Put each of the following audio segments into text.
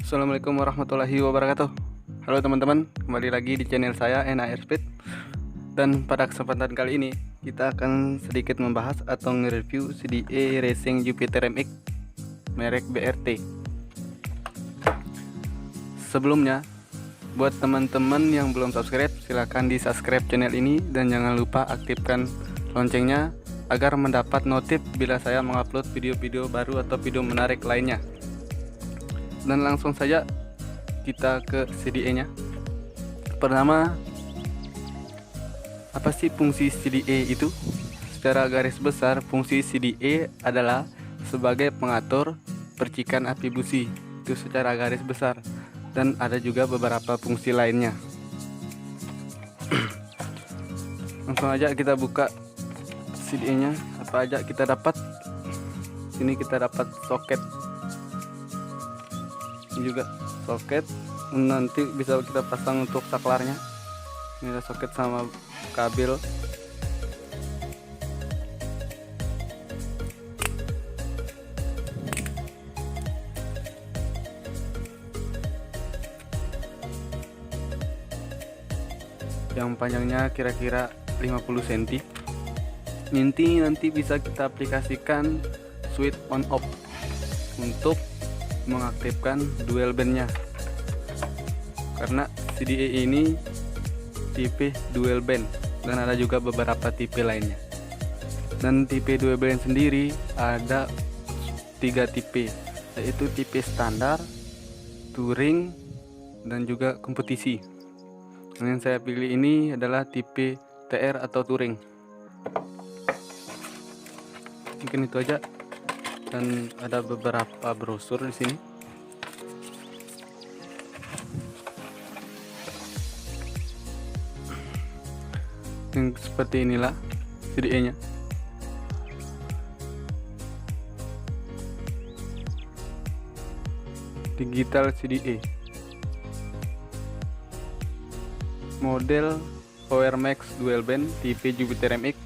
Assalamualaikum warahmatullahi wabarakatuh. Halo teman-teman, kembali lagi di channel saya NAR Speed. Dan pada kesempatan kali ini kita akan sedikit membahas atau nge-review CDA Racing Jupiter MX merek BRT. Sebelumnya, buat teman-teman yang belum subscribe, silahkan di subscribe channel ini dan jangan lupa aktifkan loncengnya agar mendapat notif bila saya mengupload video-video baru atau video menarik lainnya. Dan langsung saja kita ke CDA nya. Pertama, apa sih fungsi CDA itu? Secara garis besar, fungsi CDA adalah sebagai pengatur percikan api busi, itu secara garis besar, dan ada juga beberapa fungsi lainnya. Langsung aja kita buka CDA nya. Apa aja kita dapat? Sini kita dapat soket, ini juga soket, nanti bisa kita pasang untuk saklarnya. Ini ada soket sama kabel. Yang panjangnya kira-kira 50 cm. Nanti bisa kita aplikasikan switch on off untuk mengaktifkan dual bandnya, karena CDA ini tipe dual band dan ada juga beberapa tipe lainnya. Dan tipe dual band sendiri ada 3 tipe, yaitu tipe standar, touring, dan juga kompetisi. Yang saya pilih ini adalah tipe TR atau touring. Mungkin itu aja. Dan ada beberapa brosur di sini. Yang seperti inilah CDA-nya. Digital CDA. Model Power Max Dual Band tipe Jupiter MX.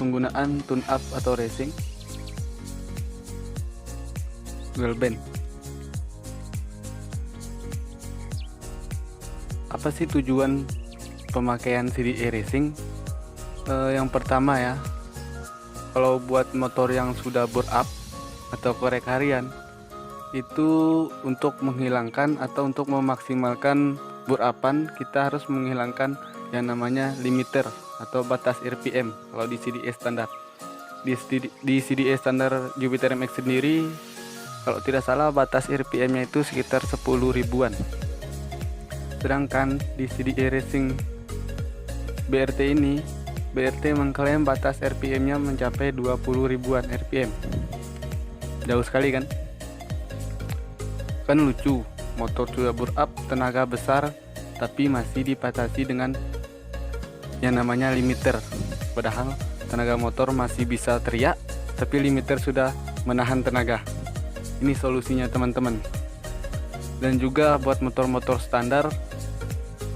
Penggunaan tune up atau racing dual band. Apa sih tujuan pemakaian CDA racing? Yang pertama ya, kalau buat motor yang sudah bore up atau korek harian, itu untuk menghilangkan atau untuk memaksimalkan bore upan, kita harus menghilangkan yang namanya limiter atau batas RPM kalau di CDA standar. Di CDA standar Jupiter MX sendiri, kalau tidak salah batas RPM-nya itu sekitar 10 ribuan. Sedangkan di CDA Racing BRT ini, BRT mengklaim batas RPM-nya mencapai 20 ribuan RPM. Jauh sekali kan? Kan lucu, motor sudah bore up, tenaga besar, tapi masih dibatasi dengan yang namanya limiter. Padahal tenaga motor masih bisa teriak, tapi limiter sudah menahan tenaga. Ini solusinya teman-teman. Dan juga buat motor-motor standar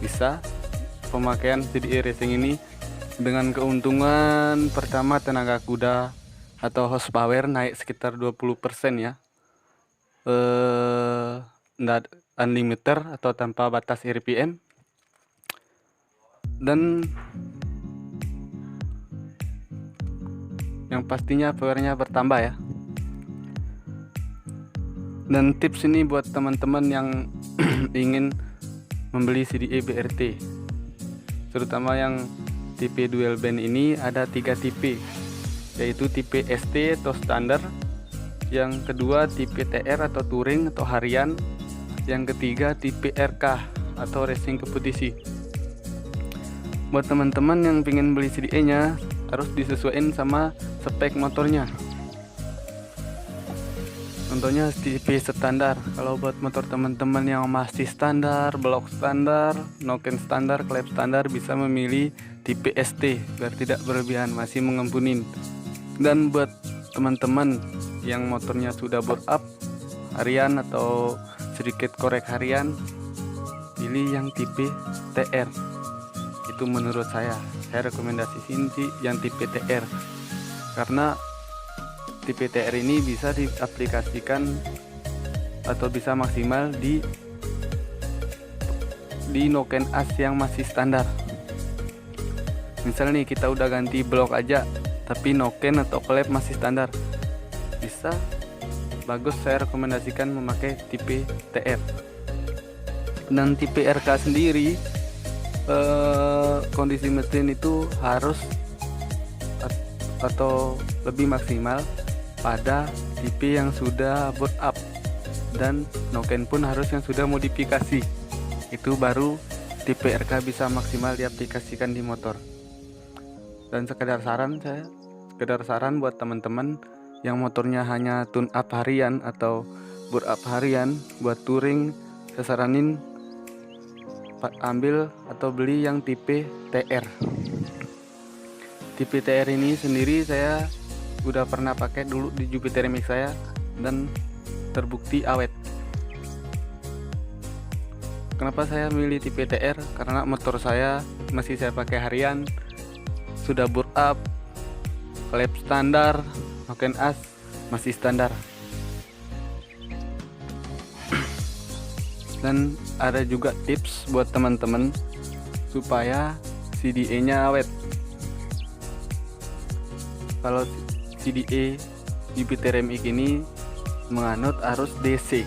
bisa pemakaian CDA Racing ini dengan keuntungan pertama, tenaga kuda atau horsepower naik sekitar 20% ya. Unlimited atau tanpa batas RPM. Dan yang pastinya powernya bertambah ya. Dan tips ini buat teman-teman yang ingin membeli CDA BRT, terutama yang tipe dual band ini. Ada 3 tipe, yaitu tipe ST atau standar, yang kedua tipe TR atau touring atau harian, yang ketiga tipe RK atau racing kompetisi. Buat teman-teman yang ingin beli CDA nya harus disesuaikan sama spek motornya. Contohnya tipe standar. Kalau buat motor teman-teman yang masih standar, blok standar, noken standar, klep standar, bisa memilih tipe ST biar tidak berlebihan, masih mengempunin. Dan buat teman-teman yang motornya sudah bore up harian atau sedikit korek harian, pilih yang tipe TR. Itu menurut saya rekomendasiin sih yang tipe TR, karena tipe TR ini bisa diaplikasikan atau bisa maksimal di noken as yang masih standar. Misal nih kita udah ganti blok aja tapi noken atau klep masih standar, bisa bagus saya rekomendasikan memakai tipe TR. Dan tipe RK sendiri kondisi mesin itu harus atau lebih maksimal pada tipe yang sudah boot up, dan noken pun harus yang sudah modifikasi. Itu baru tipe RK bisa maksimal diaplikasikan di motor. Dan sekedar saran buat teman-teman yang motornya hanya tune up harian atau boot up harian buat touring, saya saranin ambil atau beli yang tipe TR. Tipe TR ini sendiri saya udah pernah pakai dulu di Jupiter MX saya dan terbukti awet. Kenapa saya milih tipe TR? Karena motor saya masih saya pakai harian, sudah boot up, klep standar, noken as masih standar. Dan ada juga tips buat teman-teman supaya CDA-nya awet. Kalau CDA Jupiter MX ini menganut arus DC,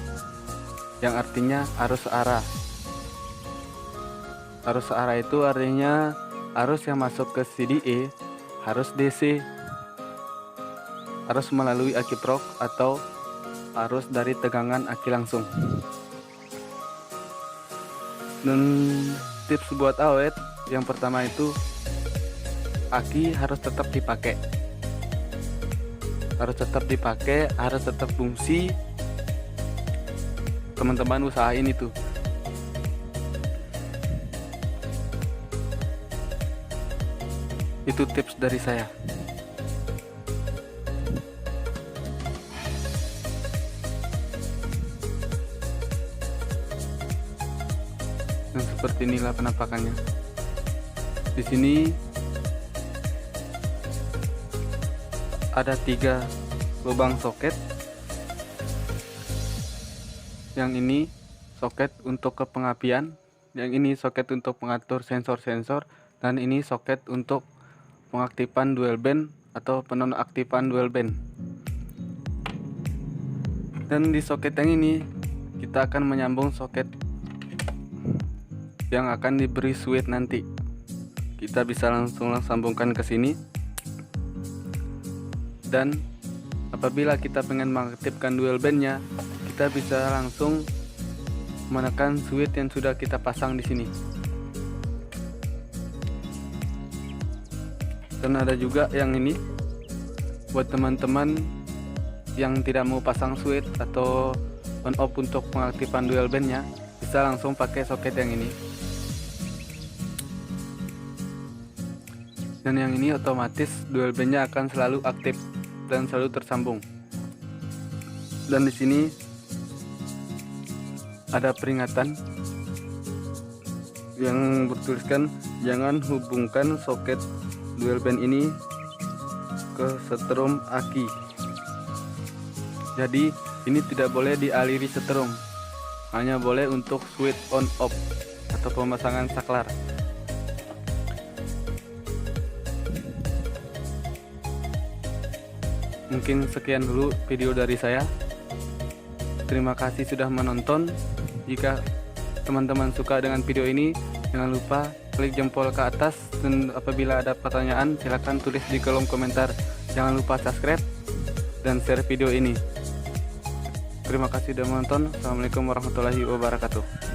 yang artinya arus arah. Arus arah itu artinya arus yang masuk ke CDA harus DC, arus melalui aki prok atau arus dari tegangan aki langsung. Dan tips buat awet yang pertama itu aki harus tetap dipakai, harus tetap fungsi. Teman-teman usahain itu. Itu tips dari saya. Dan seperti inilah penampakannya. Di sini ada 3 lubang soket. Yang ini soket untuk kepengapian, yang ini soket untuk mengatur sensor-sensor, dan ini soket untuk pengaktifan dual band atau penonaktifan dual band. Dan di soket yang ini kita akan menyambung soket yang akan diberi switch nanti. Kita bisa langsung sambungkan ke sini. Dan apabila kita pengen mengaktifkan dual bandnya, kita bisa langsung menekan switch yang sudah kita pasang di sini. Dan ada juga yang ini buat teman-teman yang tidak mau pasang switch atau on off untuk pengaktifan dual bandnya, bisa langsung pakai soket yang ini. Dan yang ini otomatis dual bandnya akan selalu aktif dan selalu tersambung. Dan di sini ada peringatan yang bertuliskan jangan hubungkan soket dual band ini ke setrum aki. Jadi ini tidak boleh dialiri setrum, hanya boleh untuk switch on off atau pemasangan saklar. Mungkin sekian dulu video dari saya. Terima kasih sudah menonton. Jika teman-teman suka dengan video ini, jangan lupa klik jempol ke atas, dan apabila ada pertanyaan silahkan tulis di kolom komentar. Jangan lupa subscribe dan share video ini. Terima kasih sudah menonton. Assalamualaikum warahmatullahi wabarakatuh.